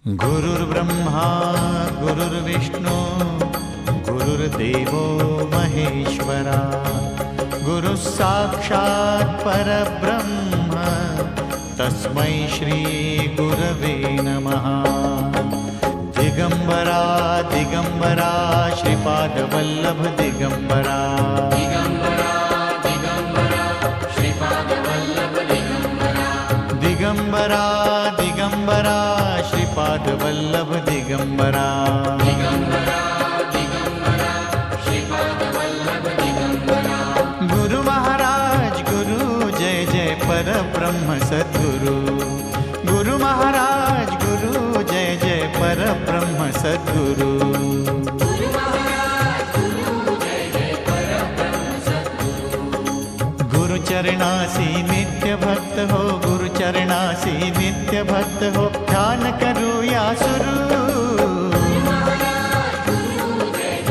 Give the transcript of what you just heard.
गुरुर्ब्रह्मा गुरुर्विष्णु गुरुर्देवो महेश्वरा गुरुः साक्षात् परब्रह्म तस्मै श्री गुरवे नमः। दिगंबरा दिगंबरा श्रीपादवल्लभ दिगंबरा दिगंबरा दिगंबरा श्रीपादवल्लभ दिगंबरा गुरु महाराज गुरु जय जय परब्रह्म सद्गुरु गुरु महाराज गुरु जय जय परब्रह्म सद्गुरु गुरु चरणासी नित्य भक्त हो गुरु चरणासी नित्य भक्त हो ध्यान करो या सुरु